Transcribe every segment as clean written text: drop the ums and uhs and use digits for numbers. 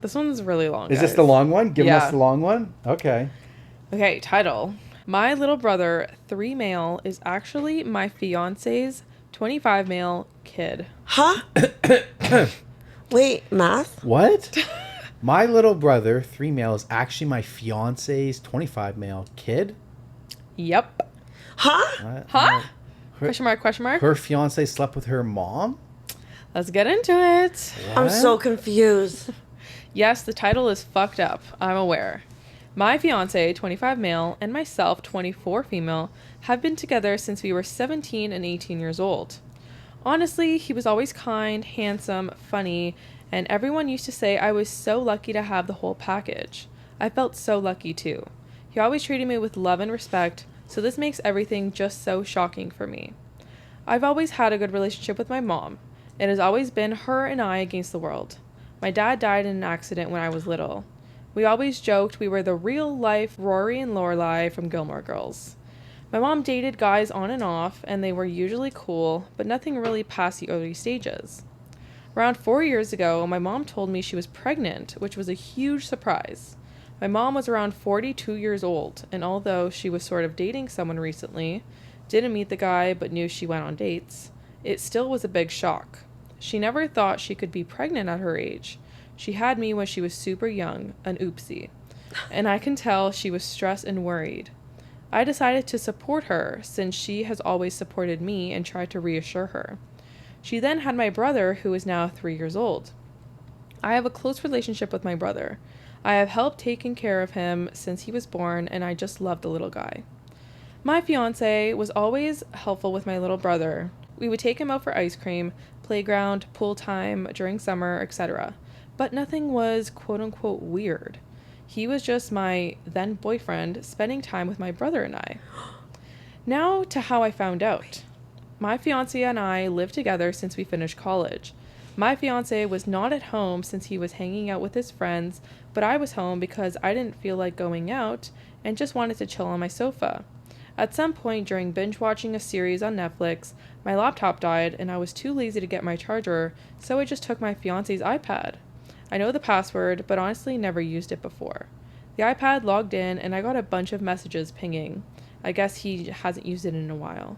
This one's really long, Is this the long one? Give us the long one? Okay. Okay, title. My little brother, 3 male, is actually my fiance's 25 male kid. Huh? Wait, math? What? My little brother, 3 male, is actually my fiance's 25 male kid? Yep. Huh? Huh? Question mark. Her fiance slept with her mom? Let's get into it. What? I'm so confused. Yes, the title is fucked up. I'm aware. My fiance, 25 male, and myself, 24 female, have been together since we were 17 and 18 years old. Honestly, he was always kind, handsome, funny, and everyone used to say I was so lucky to have the whole package. I felt so lucky too. He always treated me with love and respect, so this makes everything just so shocking for me. I've always had a good relationship with my mom. It has always been her and I against the world. My dad died in an accident when I was little. We always joked we were the real-life Rory and Lorelai from Gilmore Girls. My mom dated guys on and off, and they were usually cool, but nothing really past the early stages. Around 4 years ago, my mom told me she was pregnant, which was a huge surprise. My mom was around 42 years old, and although she was sort of dating someone recently, didn't meet the guy but knew she went on dates, it still was a big shock. She never thought she could be pregnant at her age. She had me when she was super young, an oopsie, and I can tell she was stressed and worried. I decided to support her since she has always supported me and tried to reassure her. She then had my brother, who is now 3 years old. I have a close relationship with my brother. I have helped taking care of him since he was born, and I just love the little guy. My fiance was always helpful with my little brother. We would take him out for ice cream, playground, pool time during summer, etc. But nothing was quote-unquote weird. He was just my then boyfriend spending time with my brother and I. Now to how I found out. My fiance and I lived together since we finished college. My fiance was not at home since he was hanging out with his friends, but I was home because I didn't feel like going out and just wanted to chill on my sofa. At some point during binge watching a series on Netflix, my laptop died and I was too lazy to get my charger, so I just took my fiance's iPad. I know the password, but honestly never used it before. The iPad logged in and I got a bunch of messages pinging. I guess he hasn't used it in a while.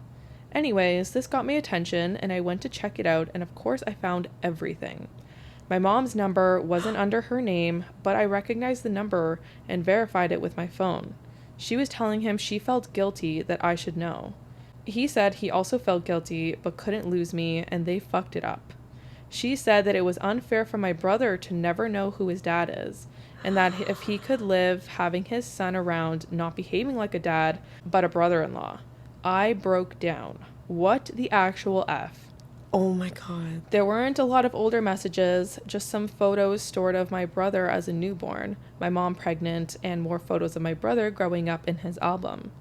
Anyways, this got my attention and I went to check it out, and of course I found everything. My mom's number wasn't under her name, but I recognized the number and verified it with my phone. She was telling him she felt guilty that I should know. He said he also felt guilty but couldn't lose me, and they fucked it up. She said that it was unfair for my brother to never know who his dad is, and that if he could live having his son around not behaving like a dad, but a brother-in-law. I broke down. What the actual F? Oh my god. There weren't a lot of older messages, just some photos stored of my brother as a newborn, my mom pregnant, and more photos of my brother growing up in his album.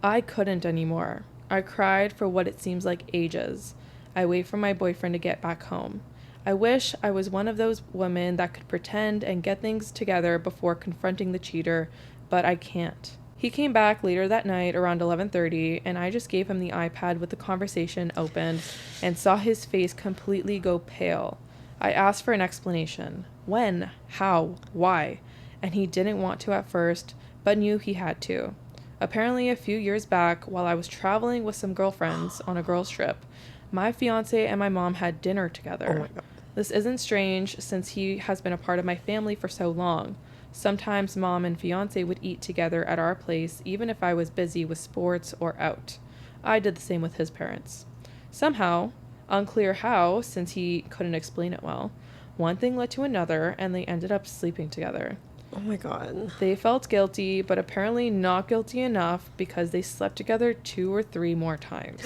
I couldn't anymore. I cried for what it seems like ages. I wait for my boyfriend to get back home. I wish I was one of those women that could pretend and get things together before confronting the cheater, but I can't. He came back later that night around 11:30, and I just gave him the iPad with the conversation opened and saw his face completely go pale. I asked for an explanation. When? How? Why? And he didn't want to at first, but knew he had to. Apparently a few years back, while I was traveling with some girlfriends on a girls' trip, my fiance and my mom had dinner together. Oh my god. This isn't strange since he has been a part of my family for so long. Sometimes mom and fiance would eat together at our place even if I was busy with sports or out. I did the same with his parents. Somehow, unclear how since he couldn't explain it well, one thing led to another and they ended up sleeping together. Oh my god. They felt guilty, but apparently not guilty enough because they slept together 2 or 3 more times,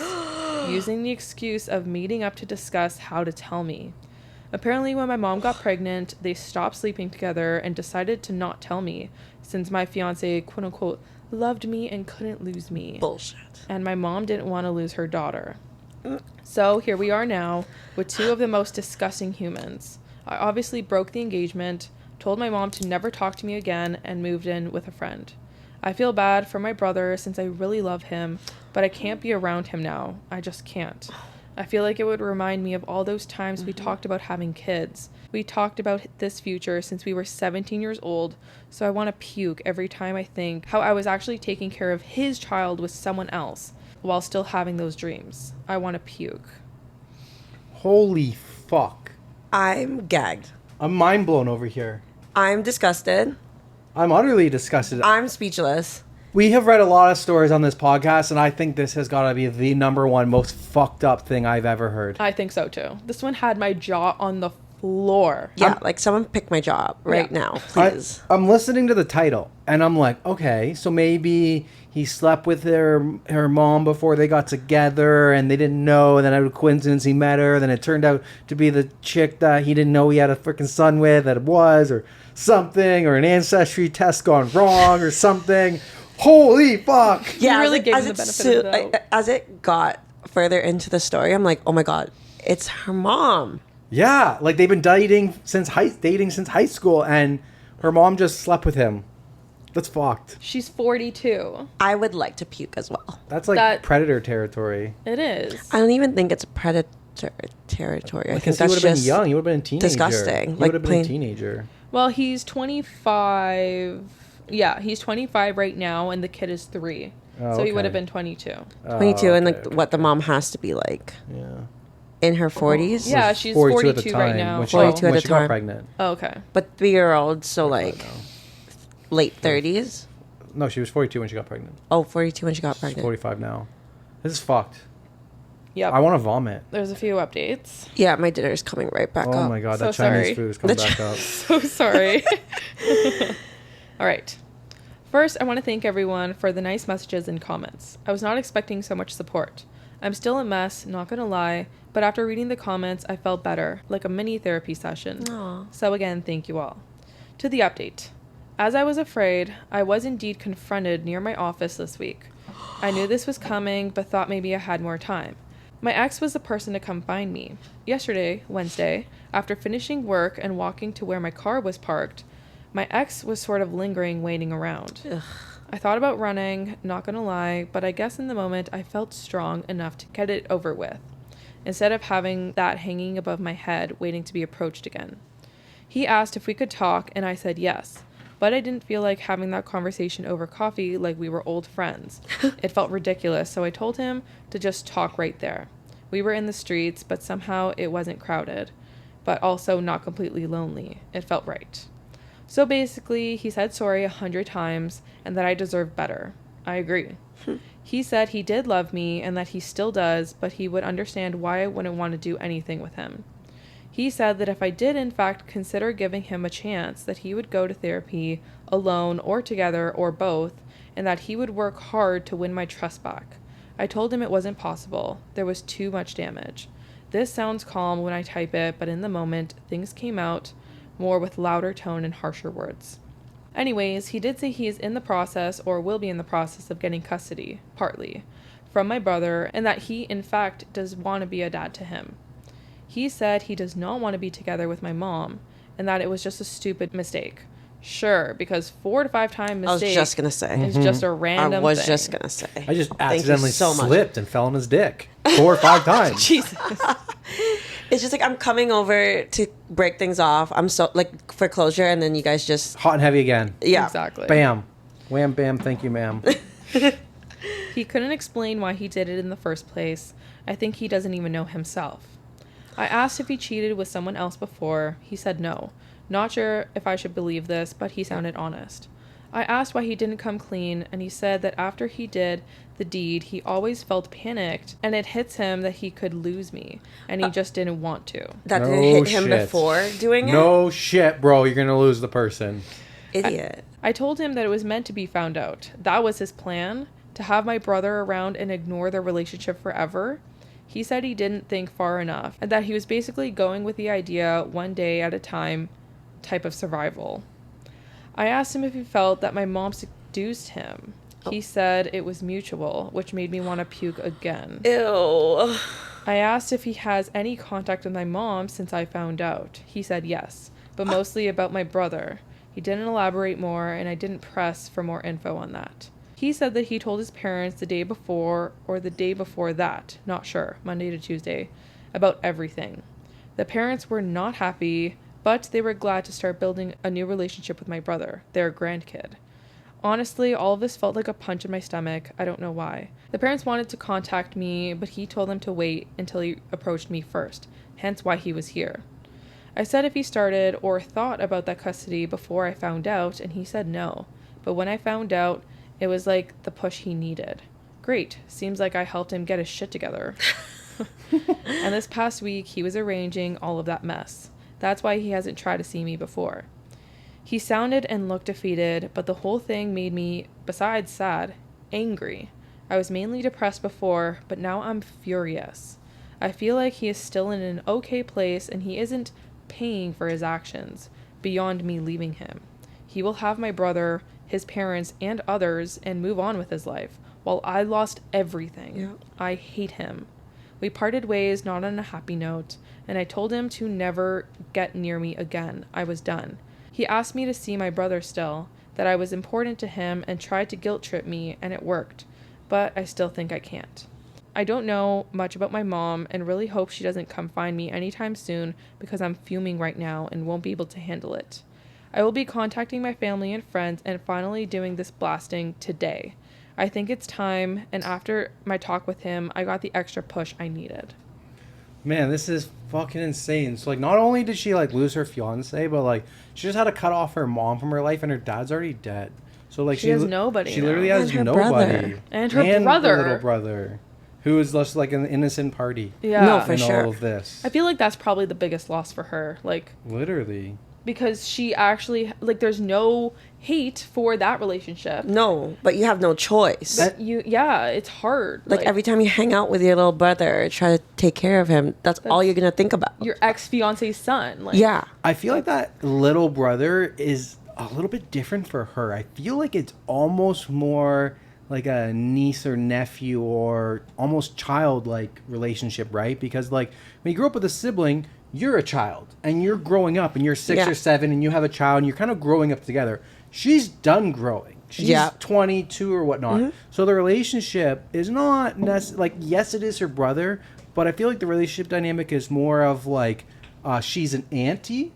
using the excuse of meeting up to discuss how to tell me. Apparently when my mom got pregnant, they stopped sleeping together and decided to not tell me, since my fiance, quote-unquote, loved me and couldn't lose me. Bullshit. And my mom didn't want to lose her daughter. So here we are now, with 2 of the most disgusting humans. I obviously broke the engagement, told my mom to never talk to me again, and moved in with a friend. I feel bad for my brother since I really love him, but I can't be around him now. I just can't. I feel like it would remind me of all those times we talked about having kids. We talked about this future since we were 17 years old, so I want to puke every time I think how I was actually taking care of his child with someone else while still having those dreams. I want to puke. Holy fuck. I'm gagged. I'm mind blown over here. I'm disgusted. I'm utterly disgusted. I'm speechless. We have read a lot of stories on this podcast, and I think this has got to be the number one most fucked up thing I've ever heard. I think so too. This one had my jaw on the floor. Yeah, like someone pick my jaw up right now, please. I'm listening to the title, and I'm like, okay, so maybe he slept with her mom before they got together, and they didn't know, and then out of coincidence he met her, then it turned out to be the chick that he didn't know he had a freaking son with, that it was, or something, or an ancestry test gone wrong, or something. Holy fuck! Yeah, really like, gave him the benefit of the doubt. as it got further into the story, I'm like, oh my god, it's her mom. Yeah, like they've been dating since high school, and her mom just slept with him. That's fucked. She's 42. I would like to puke as well. That's like predator territory. It is. I don't even think it's predator territory. I think Because he that's would have been just young. He would have been a teenager. disgusting. He Like would have been plain- a teenager. Well, he's 25. Yeah, he's 25 right now, and the kid is 3. Oh, so he would have okay. been 22. 22, and like okay. what the mom has to be like Yeah. in her 40s. Yeah, she's 42 at 42 the right time, now. When she, 42 got, at when the she got time. pregnant. Oh, okay. But 3-year-old, so like No. late 30s. No, she was 42 when she got pregnant. Oh, 42 when she got She's pregnant. 45 now. This is fucked. Yep. I want to vomit. There's a few updates. Yeah, my dinner's coming right back up. Oh my god, So that Chinese sorry. food is coming back up. So sorry. All right. First, I want to thank everyone for the nice messages and comments. I was not expecting so much support. I'm still a mess, not gonna lie, but after reading the comments, I felt better, like a mini therapy session. Aw. So again, thank you all. To the update. As I was afraid, I was indeed confronted near my office this week. I knew this was coming, but thought maybe I had more time. My ex was the person to come find me. Yesterday, Wednesday, after finishing work and walking to where my car was parked, my ex was sort of lingering, waiting around. Ugh. I thought about running, not gonna lie, but I guess in the moment I felt strong enough to get it over with, instead of having that hanging above my head, waiting to be approached again. He asked if we could talk, and I said yes, but I didn't feel like having that conversation over coffee like we were old friends. It felt ridiculous, so I told him to just talk right there. We were in the streets, but somehow it wasn't crowded, but also not completely lonely. It felt right. So basically, he said sorry 100 times and that I deserved better. I agree. He said he did love me and that he still does, but he would understand why I wouldn't want to do anything with him. He said that if I did in fact consider giving him a chance, that he would go to therapy alone or together or both, and that he would work hard to win my trust back. I told him it wasn't possible. There was too much damage. This sounds calm when I type it, but in the moment, things came out more with louder tone and harsher words. Anyways, he did say he is in the process, or will be in the process, of getting custody, partly, from my brother, and that he, in fact, does want to be a dad to him. He said he does not want to be together with my mom, and that it was just a stupid mistake. Sure, because 4 to 5 time mistake I was just going to say. is just a random I was thing. just going to say. I just Thank you accidentally so much. slipped and fell on his dick 4 or 5 times. Jesus. It's just like I'm coming over to break things off. I'm so like for closure, and then you guys just Hot and heavy again. yeah. Exactly. Bam. Wham, bam, thank you, ma'am. He couldn't explain why he did it in the first place. I think he doesn't even know himself. I asked if he cheated with someone else before. He said no. Not sure if I should believe this, but he sounded honest. I asked why he didn't come clean, and he said that after he did the deed, he always felt panicked, and it hits him that he could lose me, and he just didn't want to. That No didn't hit him shit. before doing it. No shit, bro. You're going to lose the person. Idiot. I told him that it was meant to be found out. That was his plan, to have my brother around and ignore their relationship forever. He said he didn't think far enough, and that he was basically going with the idea one day at a time type of survival. I asked him if he felt that my mom seduced him. He said it was mutual, which made me want to puke again. Ew. I asked if he has any contact with my mom since I found out. He said yes, but mostly about my brother. He didn't elaborate more, and I didn't press for more info on that. He said that he told his parents the day before or the day before that, not sure, Monday to Tuesday, about everything. The parents were not happy, but they were glad to start building a new relationship with my brother, their grandkid. Honestly, all of this felt like a punch in my stomach. I don't know why. The parents wanted to contact me, but he told them to wait until he approached me first, hence why he was here. I said if he started or thought about that custody before I found out, and he said no. But when I found out, it was like the push he needed. Great. Seems like I helped him get his shit together. And this past week, he was arranging all of that mess. That's why he hasn't tried to see me before. He sounded and looked defeated, but the whole thing made me, besides sad, angry. I was mainly depressed before, but now I'm furious. I feel like he is still in an okay place and he isn't paying for his actions beyond me leaving him. He will have my brother, his parents, and others and move on with his life, while I lost everything. Yeah. I hate him. We parted ways not on a happy note, and I told him to never get near me again. I was done. He asked me to see my brother still, that I was important to him, and tried to guilt trip me, and it worked. But I still think I can't. I don't know much about my mom and really hope she doesn't come find me anytime soon because I'm fuming right now and won't be able to handle it. I will be contacting my family and friends and finally doing this blasting today. I think it's time, and after my talk with him, I got the extra push I needed. Man, this is fucking insane. So, like, not only did she, like, lose her fiance, but, like, she just had to cut off her mom from her life, and her dad's already dead. So, like, She has nobody She now. literally has And her nobody. brother. And her brother. The little brother. Who is just, like, an innocent party. Yeah. No, for in sure. all of this. I feel like that's probably the biggest loss for her. Like, Literally. because she actually, like, there's no hate for that relationship. No, but you have no choice. But it's hard. Like every time you hang out with your little brother, try to take care of him, that's all you're going to think about. your ex-fiance's son. Like, Yeah. I feel like that little brother is a little bit different for her. I feel like it's almost more like a niece or nephew or almost childlike relationship, right? Because, like, when you grow up with a sibling, you're a child and you're growing up and you're 6 or 7 and you have a child and you're kind of growing up together. She's done growing. She's 22 or whatnot. Mm-hmm. So the relationship is not like, yes, it is her brother, but I feel like the relationship dynamic is more of like she's an auntie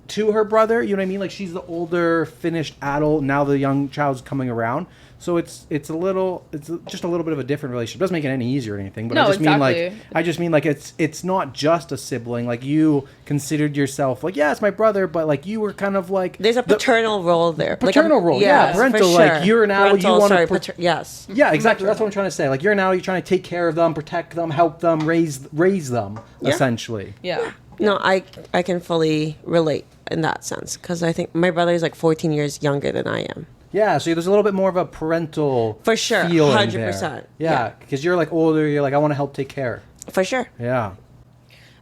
to her brother. You know what I mean? Like, she's the older, finished adult. Now the young child's coming around. So it's just a little bit of a different relationship. It doesn't make it any easier or anything. But I just mean like it's not just a sibling. Like, you considered yourself like, yeah, it's my brother, but like you were kind of like There's a paternal role there. Paternal role, yeah, parental. For sure. Like, you're an adult. You want to yes. Yeah, exactly. That's what I'm trying to say. Like, you're an adult. You're trying to take care of them, protect them, help them, raise them, essentially. Yeah. No, I can fully relate in that sense because I think my brother is like 14 years younger than I am. Yeah, so there's a little bit more of a parental for sure, feel 100%. There. Yeah, because you're like older. You're like, I want to help take care. For sure. Yeah.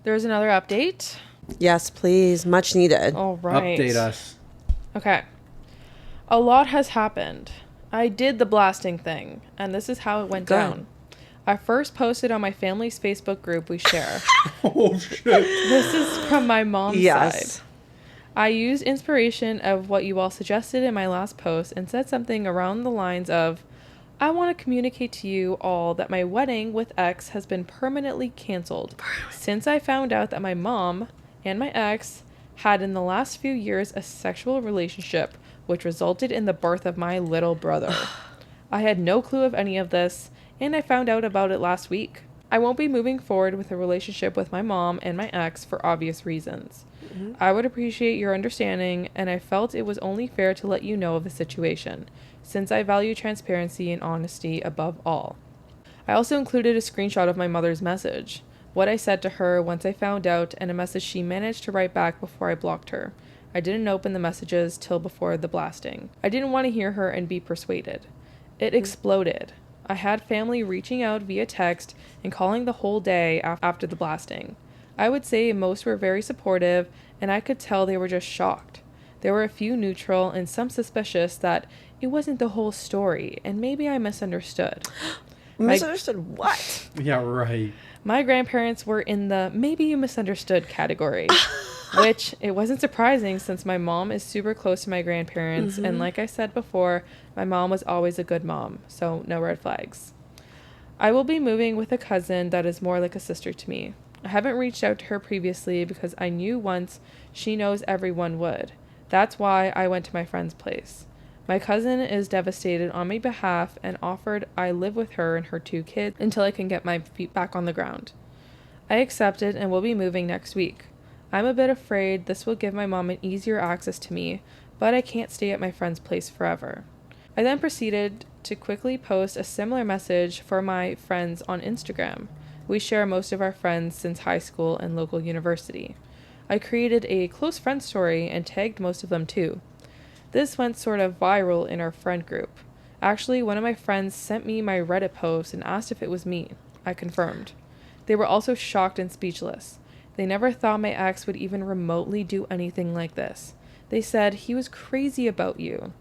There's another update. Yes, please. Much needed. All right. Update us. Okay. A lot has happened. I did the blasting thing, and this is how it went down. I first posted on my family's Facebook group we share. Oh, shit. This is from my mom's side. I used inspiration of what you all suggested in my last post and said something around the lines of, I want to communicate to you all that my wedding with ex has been permanently canceled since I found out that my mom and my ex had in the last few years a sexual relationship which resulted in the birth of my little brother. I had no clue of any of this, and I found out about it last week. I won't be moving forward with a relationship with my mom and my ex for obvious reasons. Mm-hmm. I would appreciate your understanding, and I felt it was only fair to let you know of the situation, since I value transparency and honesty above all. I also included a screenshot of my mother's message, what I said to her once I found out, and a message she managed to write back before I blocked her. I didn't open the messages till before the blasting. I didn't want to hear her and be persuaded. It exploded. I had family reaching out via text and calling the whole day after the blasting. I would say most were very supportive, and I could tell they were just shocked. There were a few neutral and some suspicious that it wasn't the whole story, and maybe I misunderstood. Misunderstood what? Yeah, right. My grandparents were in the maybe you misunderstood category. Which, it wasn't surprising since my mom is super close to my grandparents. And like I said before, my mom was always a good mom. So no red flags. I will be moving with a cousin that is more like a sister to me. I haven't reached out to her previously because I knew once she knows everyone would. That's why I went to my friend's place. My cousin is devastated on my behalf and offered I live with her and her 2 kids until I can get my feet back on the ground. I accepted and will be moving next week. I'm a bit afraid this will give my mom an easier access to me, but I can't stay at my friend's place forever. I then proceeded to quickly post a similar message for my friends on Instagram. We share most of our friends since high school and local university. I created a close friend story and tagged most of them too. This went sort of viral in our friend group. Actually, one of my friends sent me my Reddit post and asked if it was me. I confirmed. They were also shocked and speechless. They never thought my ex would even remotely do anything like this. They said he was crazy about you.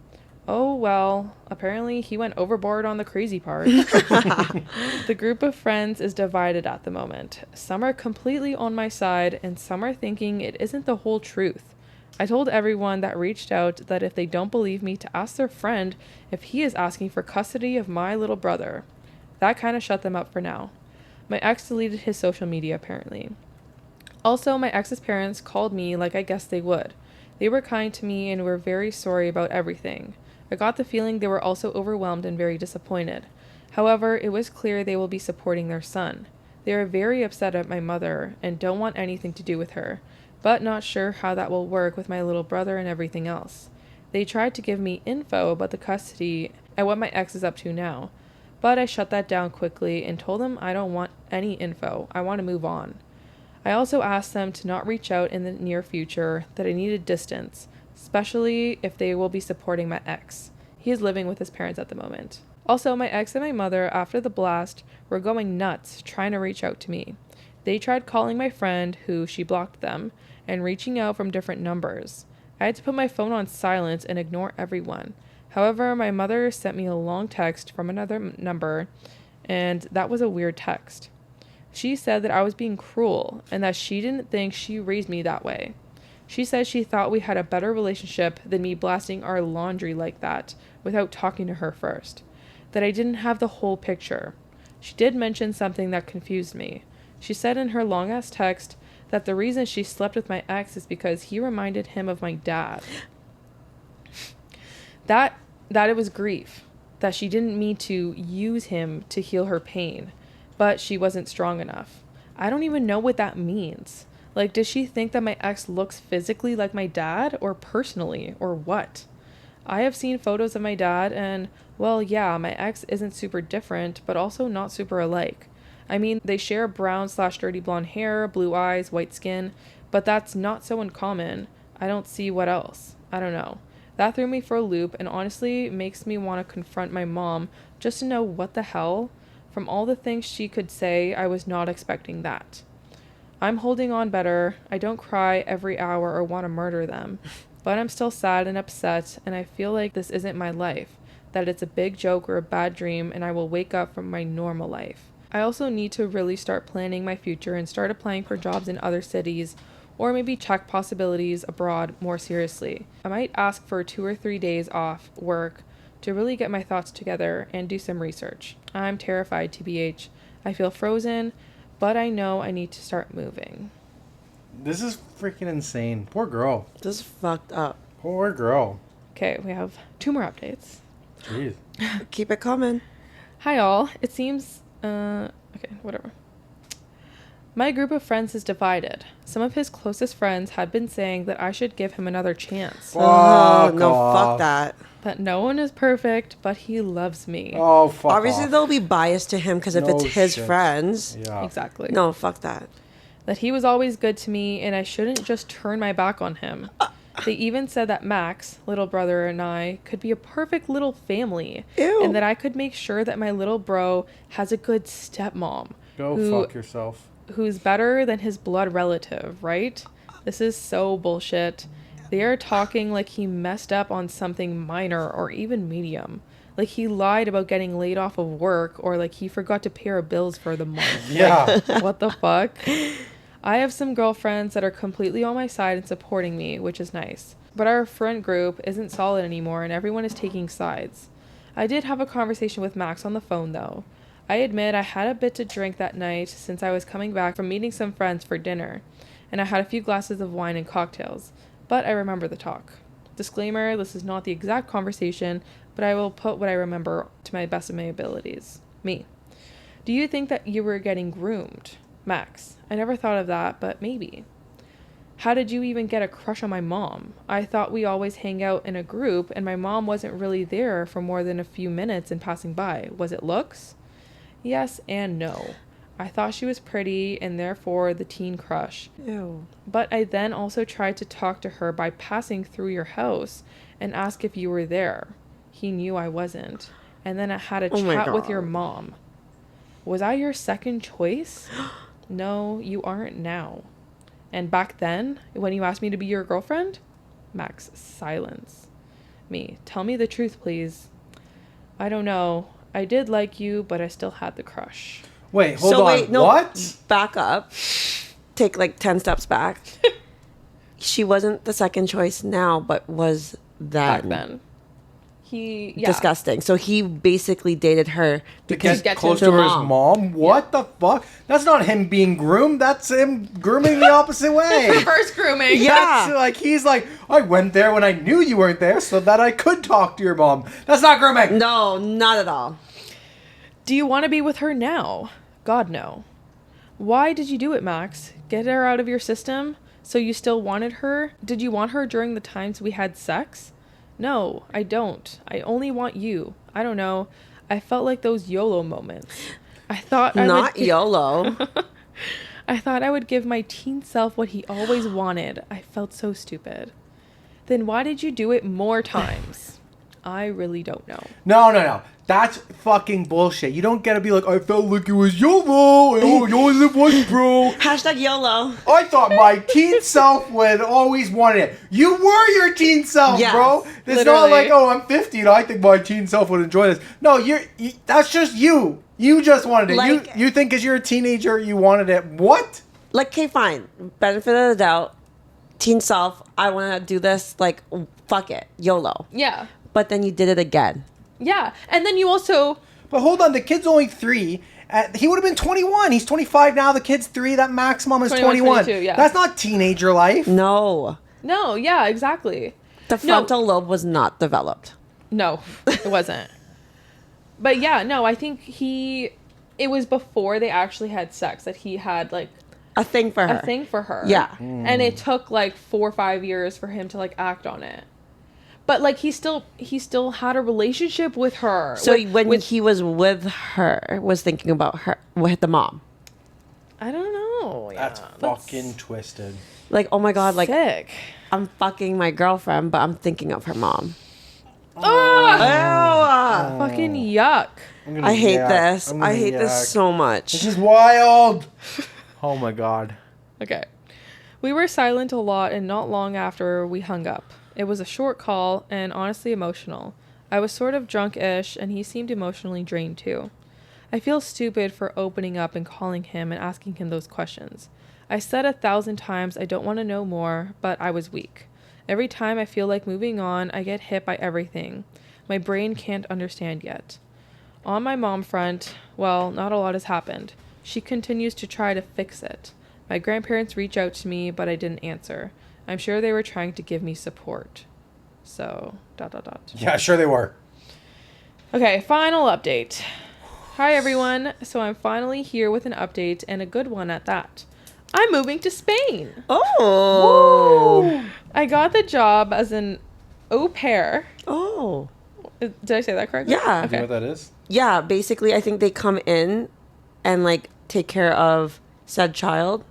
Oh, well, apparently he went overboard on the crazy part. The group of friends is divided at the moment. Some are completely on my side, and some are thinking it isn't the whole truth. I told everyone that reached out that if they don't believe me to ask their friend if he is asking for custody of my little brother. That kind of shut them up for now. My ex deleted his social media apparently. Also, my ex's parents called me like I guessed they would. They were kind to me and were very sorry about everything. I got the feeling they were also overwhelmed and very disappointed. However, it was clear they will be supporting their son. They are very upset at my mother and don't want anything to do with her, but not sure how that will work with my little brother and everything else. They tried to give me info about the custody and what my ex is up to now, but I shut that down quickly and told them I don't want any info. I want to move on. I also asked them to not reach out in the near future, that I needed distance, especially if they will be supporting my ex. He is living with his parents at the moment. Also, my ex and my mother, after the blast, were going nuts trying to reach out to me. They tried calling my friend, who she blocked them, and reaching out from different numbers. I had to put my phone on silent and ignore everyone. However, my mother sent me a long text from another number, and that was a weird text. She said that I was being cruel and that she didn't think she raised me that way. She said she thought we had a better relationship than me blasting our laundry like that without talking to her first. That I didn't have the whole picture. She did mention something that confused me. She said in her long-ass text that the reason she slept with my ex is because he reminded him of my dad. That it was grief. That she didn't mean to use him to heal her pain. But she wasn't strong enough. I don't even know what that means. Like, does she think that my ex looks physically like my dad, or personally, or what? I have seen photos of my dad and, well, yeah, my ex isn't super different, but also not super alike. I mean, they share brown/dirty blonde hair, blue eyes, white skin, but that's not so uncommon. I don't see what else. I don't know. That threw me for a loop and honestly makes me want to confront my mom just to know what the hell. From all the things she could say, I was not expecting that. I'm holding on better. I don't cry every hour or want to murder them. But I'm still sad and upset, and I feel like this isn't my life. That it's a big joke or a bad dream, and I will wake up from my normal life. I also need to really start planning my future and start applying for jobs in other cities, or maybe check possibilities abroad more seriously. I might ask for 2 or 3 days off work to really get my thoughts together and do some research. I'm terrified, TBH. I feel frozen, but I know I need to start moving. This is freaking insane. Poor girl. This is fucked up. Poor girl. Okay, we have 2 more updates. Jeez. Keep it coming. Hi all. It seems, whatever. My group of friends is divided. Some of his closest friends have been saying that I should give him another chance. Fuck that. That no one is perfect, but he loves me. Oh, fuck Obviously, off. they'll be biased to him because if No it's his shit. friends. Yeah. Exactly. No, fuck that. That he was always good to me and I shouldn't just turn my back on him. They even said that Max, little brother, and I could be a perfect little family. Ew. And that I could make sure that my little bro has a good stepmom. Go fuck yourself. Who's better than his blood relative, right? This is so bullshit. They are talking like he messed up on something minor or even medium. Like he lied about getting laid off of work or like he forgot to pay our bills for the month. Yeah. What the fuck? I have some girlfriends that are completely on my side and supporting me, which is nice. But our friend group isn't solid anymore and everyone is taking sides. I did have a conversation with Max on the phone though. I admit I had a bit to drink that night since I was coming back from meeting some friends for dinner, and I had a few glasses of wine and cocktails, but I remember the talk. Disclaimer, this is not the exact conversation, but I will put what I remember to my best of my abilities. Me. Do you think that you were getting groomed? Max. I never thought of that, but maybe. How did you even get a crush on my mom? I thought we always hang out in a group, and my mom wasn't really there for more than a few minutes in passing by. Was it looks? Yes and no. I thought she was pretty, and therefore the teen crush. Ew. But I then also tried to talk to her by passing through your house and ask if you were there. He knew I wasn't. And then I had a chat with your mom. Was I your second choice? No, you aren't now. And back then, when you asked me to be your girlfriend? Max, silence. Me, tell me the truth, please. I don't know. I did like you, but I still had the crush. Wait, hold on. No, what? Back up. Take like 10 steps back. She wasn't the second choice now, but was Back then. Disgusting. So he basically dated her Because get close to to the his mom? What the fuck? That's not him being groomed. That's him grooming the opposite way. Reverse grooming. Yeah. That's like, he's like, I went there when I knew you weren't there so that I could talk to your mom. That's not grooming. No, not at all. Do you want to be with her now? God, no. Why did you do it, Max? Get her out of your system? So you still wanted her? Did you want her during the times we had sex? No, I don't. I only want you. I don't know. I felt like those YOLO moments. I thought YOLO. I thought I would give my teen self what he always wanted. I felt so stupid. Then why did you do it more times? I really don't know. No. That's fucking bullshit. You don't get to be like, I felt like it was YOLO. Oh, you only live once, bro. Hashtag YOLO. I thought my teen self would always wanted it. You were your teen self, Yes, bro. It's literally. not like, oh, I'm 50 and I think my teen self would enjoy this. No, that's just you. You just wanted it. Like- you think because you're a teenager, you wanted it. What? Like, okay, fine. Benefit of the doubt. Teen self, I want to do this. Like, fuck it. YOLO. Yeah. But then you did it again. Yeah. And then you also... But hold on, the kid's only 3. He would have been 21. He's 25 now. The kid's 3. That maximum is 21. 22, yeah. That's not teenager life. No. No, yeah, exactly. The frontal lobe was not developed. No, it wasn't. But yeah, no, I think it was before they actually had sex that he had like A thing for her. a thing for her. Yeah. And it took like 4 or 5 years for him to like act on it. But like he still had a relationship with her. So when he was with her, was thinking about her with the mom. I don't know. Yeah, That's fucking twisted. Like, oh my god, like sick. I'm fucking my girlfriend, but I'm thinking of her mom. Oh, fucking yuck. I hate this. I hate this so much. This is wild. Oh my god. Okay. We were silent a lot and not long after we hung up. It was a short call and honestly emotional. I was sort of drunk-ish and he seemed emotionally drained too. I feel stupid for opening up and calling him and asking him those questions. I said 1,000 times I don't want to know more, but I was weak. Every time I feel like moving on, I get hit by everything. My brain can't understand yet. On my mom front, well, not a lot has happened. She continues to try to fix it. My grandparents reach out to me, but I didn't answer. I'm sure they were trying to give me support. So, ... Yeah, sure they were. Okay, final update. Hi, everyone. So I'm finally here with an update, and a good one at that. I'm moving to Spain. Oh. I got the job as an au pair. Oh. Did I say that correctly? Yeah. You know Okay. what that is? Yeah, basically I think they come in and like take care of said child.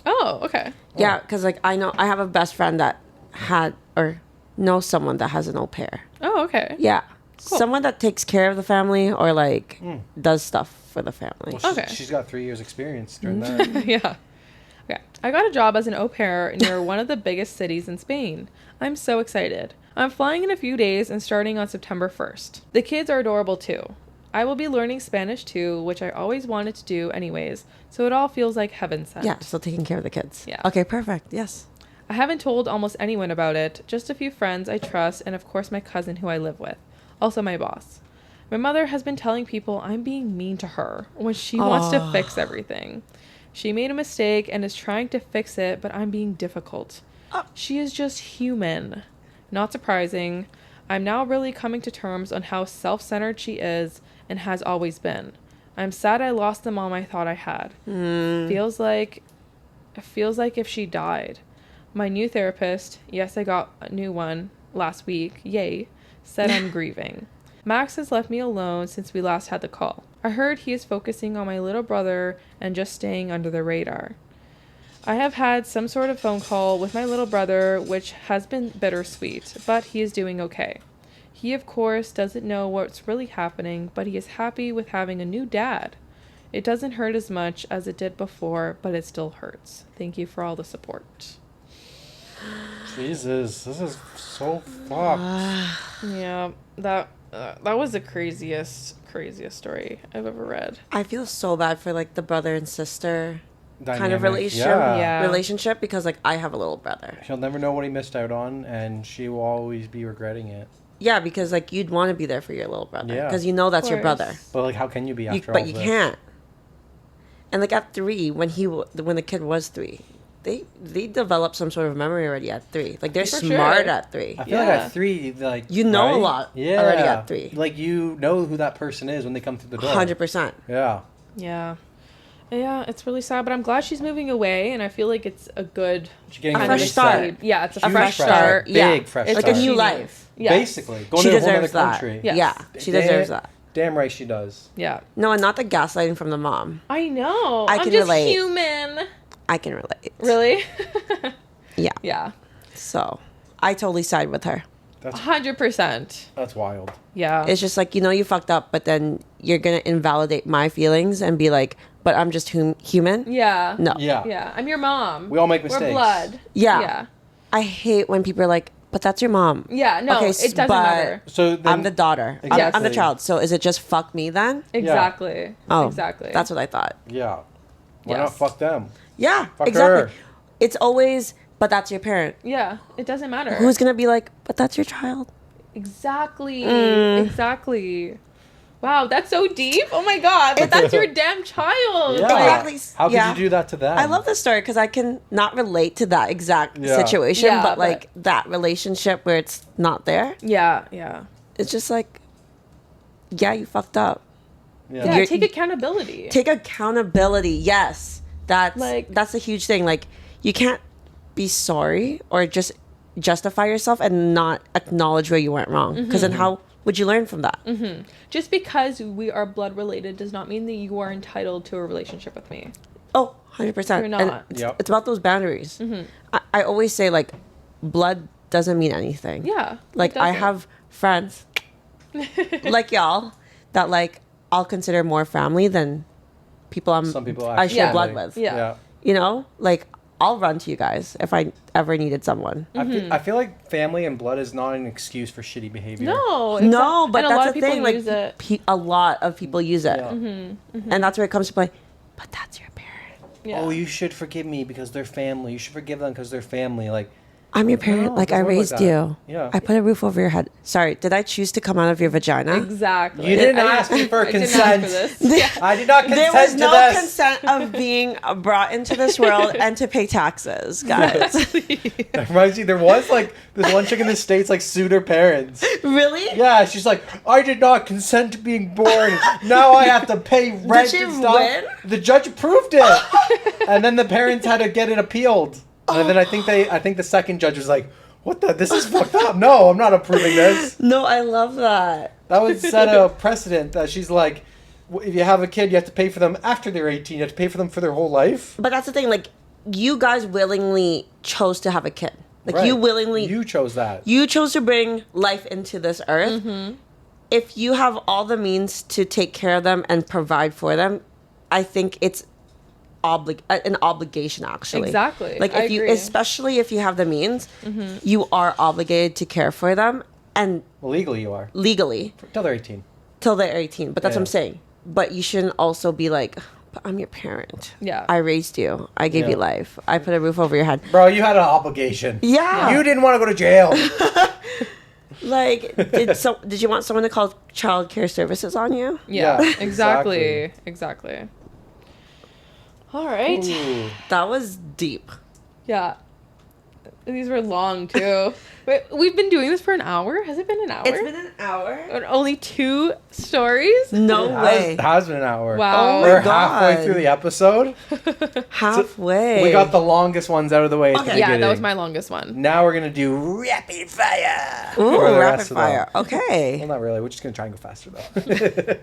Oh, okay. Yeah, because like I have a best friend that had or knows someone that has an au pair. Oh, okay. Yeah. Cool. Someone that takes care of the family or like does stuff for the family. Well, Okay. she's got 3 years experience doing that. Yeah. Okay. I got a job as an au pair near one of the biggest cities in Spain. I'm so excited. I'm flying in a few days and starting on September 1st. The kids are adorable too. I will be learning Spanish too, which I always wanted to do anyways, so it all feels like heaven sent. Yeah, still taking care of the kids. Yeah. Okay, perfect. Yes. I haven't told almost anyone about it, just a few friends I trust, and of course my cousin who I live with, also my boss. My mother has been telling people I'm being mean to her when she wants to fix everything. She made a mistake and is trying to fix it, but I'm being difficult. She is just human. Not surprising. I'm now really coming to terms on how self-centered she is and has always been. I'm sad I lost the mom I thought I had. Feels like if she died. My new therapist, yes, I got a new one last week, yay, said I'm grieving. Max has left me alone since we last had the call. I heard he is focusing on my little brother and just staying under the radar. I have had some sort of phone call with my little brother, which has been bittersweet, but he is doing okay. He, of course, doesn't know what's really happening, but he is happy with having a new dad. It doesn't hurt as much as it did before, but it still hurts. Thank you for all the support. Jesus, this is so fucked. Yeah, that was the craziest story I've ever read. I feel so bad for like the brother and sister kind of Dynamic. relationship because like I have a little brother. She'll never know what he missed out on, and she will always be regretting it. Yeah, because like you'd want to be there for your little brother Yeah. because you know that's your brother. But like, how can you be after all But you this? can't. And like at 3, when the kid was 3, they developed some sort of memory already at 3. Like they're For smart sure. at 3. I feel like at 3, like You know right? a lot yeah. already at 3. Like you know who that person is when they come through the door. 100%. Yeah. Yeah. Yeah, it's really sad, but I'm glad she's moving away, and I feel like it's a good... She's getting A a fresh reset. start. Yeah, it's a Huge fresh fresh start. Big Yeah. fresh It's Like start. a new she life. needs. Yes. Basically. Going She to a whole other deserves that. country. Yes. Yeah, she deserves that. Damn right she does. Yeah. No, and not the gaslighting from the mom. I know. I I'm can just relate. human. I can relate. Really? Yeah. Yeah. So I totally side with her. That's 100%. that's wild. Yeah. It's just like, you fucked up, but then you're going to invalidate my feelings and be like, but I'm just human. Yeah. No. Yeah. Yeah. I'm your mom. We all make We're mistakes. blood. Yeah. Yeah. I hate when people are like, but that's your mom. Yeah. No, Okay, it doesn't but- matter. So then, I'm the daughter. I'm the Exactly. child. So is it just fuck me then? Exactly. Oh, Exactly. That's what I thought. Yeah. Why Yes. not fuck them? Yeah, Fuck exactly. her. It's always, but that's your parent. Yeah. It doesn't matter. Who's going to be like, but that's your child? Exactly. Exactly. Wow, that's so deep. Oh my god, but that's your damn child. Yeah. Exactly. How could Yeah. you do that to them? I love this story because I can not relate to that exact Yeah. situation, Yeah, but but- like that relationship where it's not there, Yeah, yeah. it's just like, yeah, you fucked up. Yeah. Yeah, You're- take accountability. Take accountability. Yes, that's a huge thing. Like you can't be sorry or just justify yourself and not acknowledge where you went wrong. Because then how would you learn from that? Just because we are blood related does not mean that you are entitled to a relationship with me. Oh, 100%. You're not. And it's, Yep. it's about those boundaries. I always say like blood doesn't mean anything. Yeah. it Like I doesn't. have friends like y'all that like I'll consider more family than people Some people I share Yeah. blood with. Yeah. You know, like I'll run to you guys if I ever needed someone. I feel like family and blood is not an excuse for shitty behavior. No. No, but and a that's lot the of people thing. Like use it. a lot of people use it, Yeah. and that's where it comes to play. But that's your parent. Yeah. Oh, you should forgive me because they're family. You should forgive them because they're family. Like, I'm your parent. No, like it I doesn't work like raised that. you. Yeah. I put a roof over your head. Sorry, did I choose to come out of your vagina? Exactly. You didn't I ask me for I didn't ask consent. for this. I did not consent There was to no this. consent of being brought into this world and to pay taxes, guys. That reminds me, there was like this one chick in the States like sued her parents. Really? Yeah, she's like, I did not consent to being born. Now I have to pay rent she and stuff. win? The judge approved it, and then the parents had to get it appealed. And then I think the second judge was like, "What the? This is fucked up. No, I'm not approving this." No, I love that. That would set a precedent that she's like, if you have a kid, you have to pay for them after they're 18. You have to pay for them for their whole life. But that's the thing. Like, you guys willingly chose to have a kid. Like, Right. you willingly, You chose that. you chose to bring life into this earth. If you have all the means to take care of them and provide for them, I think it's an obligation, actually. Exactly. Like, I if you, agree. especially if you have the means, you are obligated to care for them, and Well, legally, you are legally. until they're 18. till they're 18. But that's what I'm saying. But you shouldn't also be like, but I'm your parent. Yeah. I raised you. I gave you life. I put a roof over your head. Bro, you had an obligation. Yeah. You didn't want to go to jail. Like, did you want someone to call child care services on you? Yeah, Yeah, exactly. All right. Ooh. That was deep. Yeah. These were long, too. Wait, we've been doing this for an hour? Has it been an hour? It's been an hour. And only 2 stories? No way. It has been an hour. Wow. Oh my We're God. halfway through the episode. Halfway. We got the longest ones out of the way. At the Yeah, that beginning. was my longest one. Now we're going to do rapid fire. Ooh, for the rapid rest of them. fire. Okay. Well, not really. We're just going to try and go faster, though.